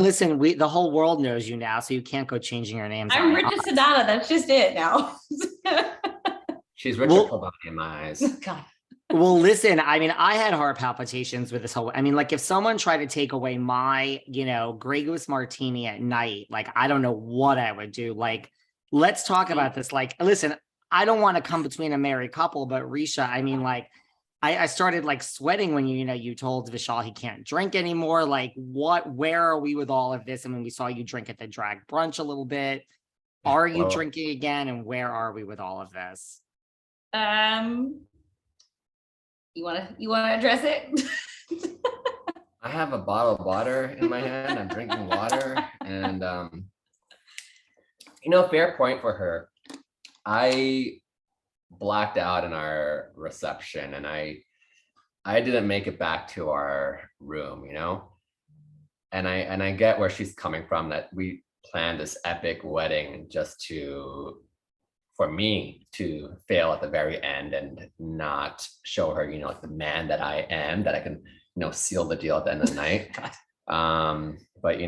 listen, the whole world knows you now, so you can't go changing your names. I'm Richa Sadana. That's just it now. She's Richa Parvani in my eyes. God. Well, listen, I mean, I had heart palpitations with this whole, I mean, like if someone tried to take away my, Grey Goose martini at night, like, I don't know what I would do. Like, let's talk about this. Like, listen, I don't want to come between a married couple, but Risha, I mean, like, I started like sweating when you told Vishal he can't drink anymore. Like, where are we with all of this? I mean, we saw you drink at the drag brunch a little bit. Are you drinking again? And where are we with all of this? You wanna address it? I have a bottle of water in my hand. I'm drinking water, and fair point for her. I blacked out in our reception, and I didn't make it back to our room, and I get where she's coming from, that we planned this epic wedding just for me to fail at the very end and not show her, like the man that I am, that I can, seal the deal at the end of the night. But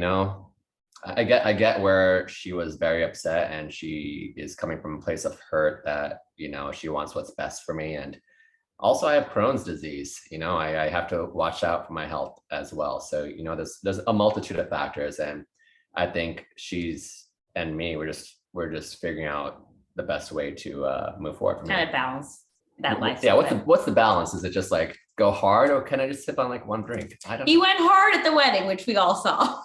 I get where she was very upset, and she is coming from a place of hurt that, she wants what's best for me. And also I have Crohn's disease, I have to watch out for my health as well. So, there's a multitude of factors, and I think she's and me, we're just figuring out the best way to move forward. Kind of balance that life. Yeah. What's the balance? Is it just like go hard, or can I just sip on like one drink? He went hard at the wedding, which we all saw.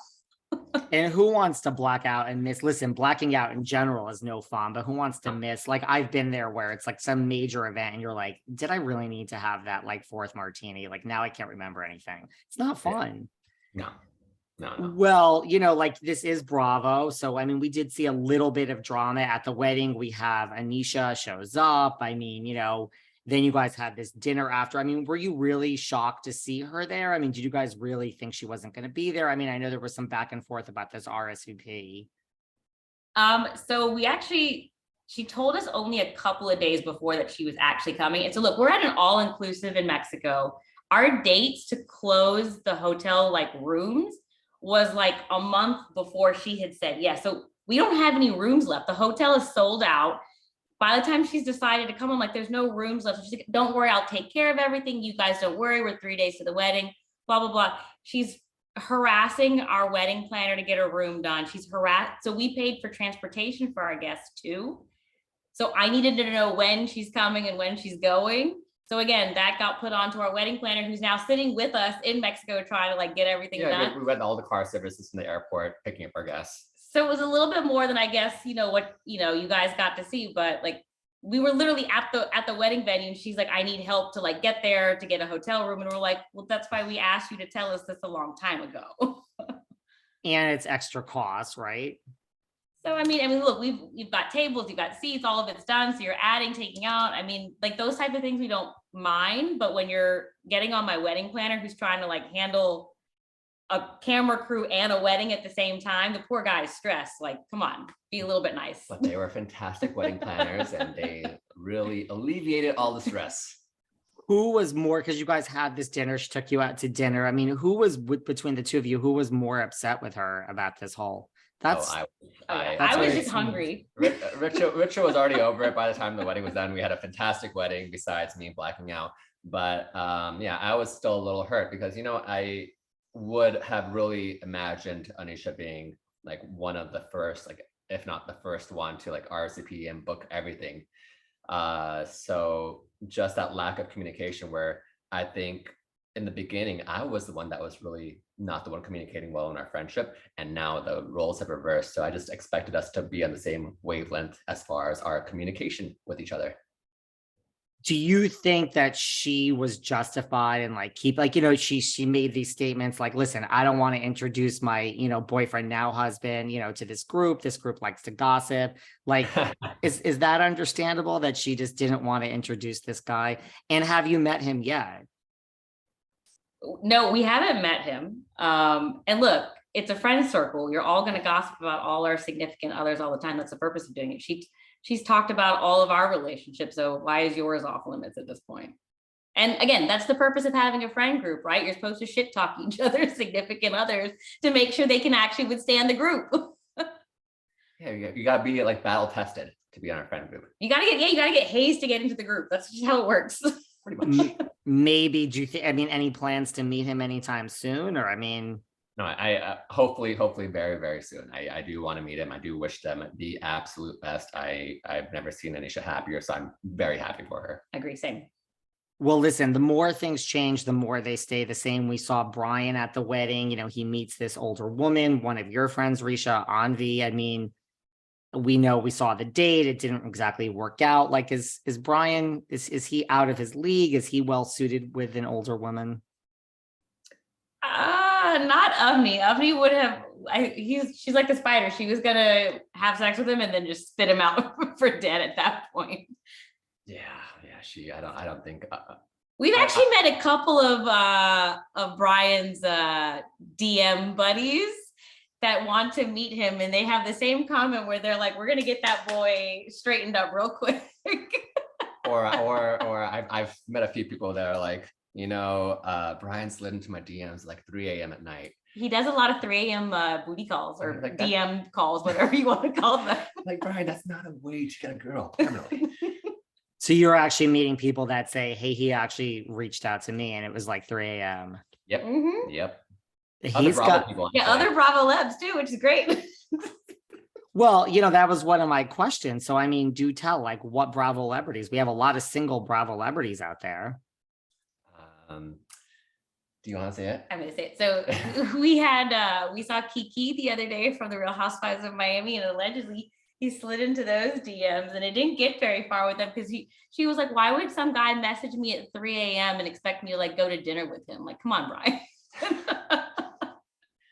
And who wants to black out and miss? Listen, blacking out in general is no fun, but who wants to miss? Like, I've been there where it's like some major event and you're like, did I really need to have that like fourth martini? Like, now I can't remember anything. It's not fun. No. Well, like this is Bravo. So, I mean, we did see a little bit of drama at the wedding. We have Anisha shows up. I mean, then you guys had this dinner after. I mean, were you really shocked to see her there? I mean, did you guys really think she wasn't going to be there? I mean, I know there was some back and forth about this RSVP. So she told us only a couple of days before that she was actually coming. And so look, we're at an all-inclusive in Mexico. Our dates to close the hotel like rooms was like a month before she had said yes. So we don't have any rooms left. The hotel is sold out. By the time she's decided to come, I'm like, there's no rooms left. She's like, don't worry, I'll take care of everything. You guys don't worry. We're 3 days to the wedding, blah, blah, blah. She's harassing our wedding planner to get her room done. She's harassed. So we paid for transportation for our guests too. So I needed to know when she's coming and when she's going. So again, that got put onto our wedding planner, who's now sitting with us in Mexico trying to like get everything done. We went all the car services from the airport, picking up our guests. So it was a little bit more than I guess, what, you guys got to see, but like we were literally at the wedding venue, and she's like, I need help to like get there to get a hotel room. And we're like, well, that's why we asked you to tell us this a long time ago. And it's extra cost, right? So, I mean, look, you've got tables, you've got seats, all of it's done. So you're adding, taking out. I mean, like those type of things we don't mind, but when you're getting on my wedding planner, who's trying to like handle a camera crew and a wedding at the same time, the poor guy is stressed. Like, come on, be a little bit nice. But they were fantastic wedding planners, and they really alleviated all the stress. Who was more, because you guys had this dinner, she took you out to dinner. I mean, who was between the two of you, who was more upset with her about this whole? I was just hungry. Richa was already over it by the time the wedding was done. We had a fantastic wedding besides me blacking out. But I was still a little hurt because, I would have really imagined Anisha being like one of the first, like, if not the first one to like RSVP and book everything. So just that lack of communication, where I think in the beginning, I was the one that was really not the one communicating well in our friendship. And now the roles have reversed. So I just expected us to be on the same wavelength as far as our communication with each other. Do you think that she was justified and like she made these statements like, listen, I don't want to introduce my, boyfriend, now husband, to this group. This group likes to gossip. Like, is that understandable that she just didn't want to introduce this guy? And have you met him yet? No, we haven't met him. And look, it's a friend circle. You're all going to gossip about all our significant others all the time. That's the purpose of doing it. She's talked about all of our relationships. So why is yours off limits at this point? And again, that's the purpose of having a friend group, right? You're supposed to shit talk each other's significant others to make sure they can actually withstand the group. Yeah, you gotta be like battle tested to be on our friend group. You gotta get hazed to get into the group. That's just how it works. Pretty much. Maybe do you think? I mean, any plans to meet him anytime soon? Or I mean, No, I hopefully very, very soon. I do want to meet him. I do wish them the absolute best. I've never seen Anisha happier, so I'm very happy for her. Agree, same. well, listen, the more things change, the more they stay the same. We saw Brian at the wedding. You know, he meets this older woman, one of your friends, Risha, Anvi. I mean, we know we saw the date. It didn't exactly work out. Like, is Brian, is he out of his league? Is he well suited with an older woman? Not Avni. Avni would have. She's like the spider. She was gonna have sex with him and then just spit him out for dead at that point. Yeah. I don't think. We've actually met a couple of Brian's DM buddies that want to meet him, and they have the same comment where they're like, "We're gonna get that boy straightened up real quick." or I've met a few people that are like, Brian slid into my DMs like 3 a.m. at night. He does a lot of 3 a.m. Booty calls or like DM calls, whatever you want to call them. Like, Brian, that's not a way to get a girl. Permanently. So you're actually meeting people that say, hey, he actually reached out to me and it was like 3 a.m. Yep. Mm-hmm. Yep. He's got, people, other Bravo Labs too, which is great. well, that was one of my questions. So, I mean, do tell, like, what Bravo celebrities? We have a lot of single Bravo celebrities out there. Do you want to say it? I'm gonna say it. So we saw Kiki the other day from the Real Housewives of Miami, and allegedly he slid into those DMs, and it didn't get very far with them because she was like, why would some guy message me at 3 a.m. and expect me to like go to dinner with him? Like, come on, Brian.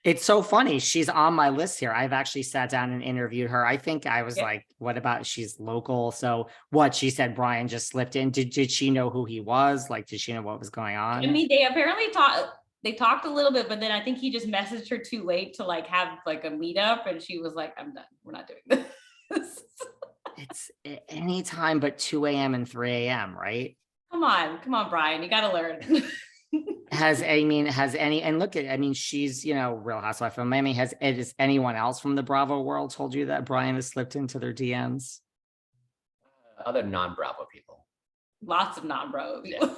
It's so funny. She's on my list here. I've actually sat down and interviewed her. I think I was like, what about, she's local. So what, she said Brian just slipped in. Did she know who he was? Like, did she know what was going on? I mean, they apparently talked a little bit, but then I think he just messaged her too late to like have like a meetup, and she was like, I'm done. We're not doing this. It's any time but 2 a.m. and 3 a.m., right? Come on, Brian. You got to learn. She's, Real Housewife of Miami. Has anyone else from the Bravo world told you that Brian has slipped into their DMs? Other non-Bravo people. Lots of non-Bravo people.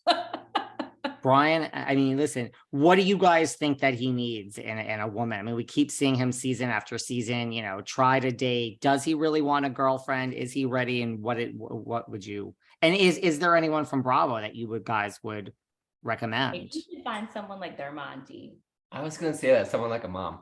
Yeah. Brian, I mean, listen, what do you guys think that he needs in a woman? I mean, we keep seeing him season after season, try to date. Does he really want a girlfriend? Is he ready? And what would you, and is there anyone from Bravo that you guys would recommend? Maybe you should find someone like Derma Auntie. I was going to say that, someone like a mom.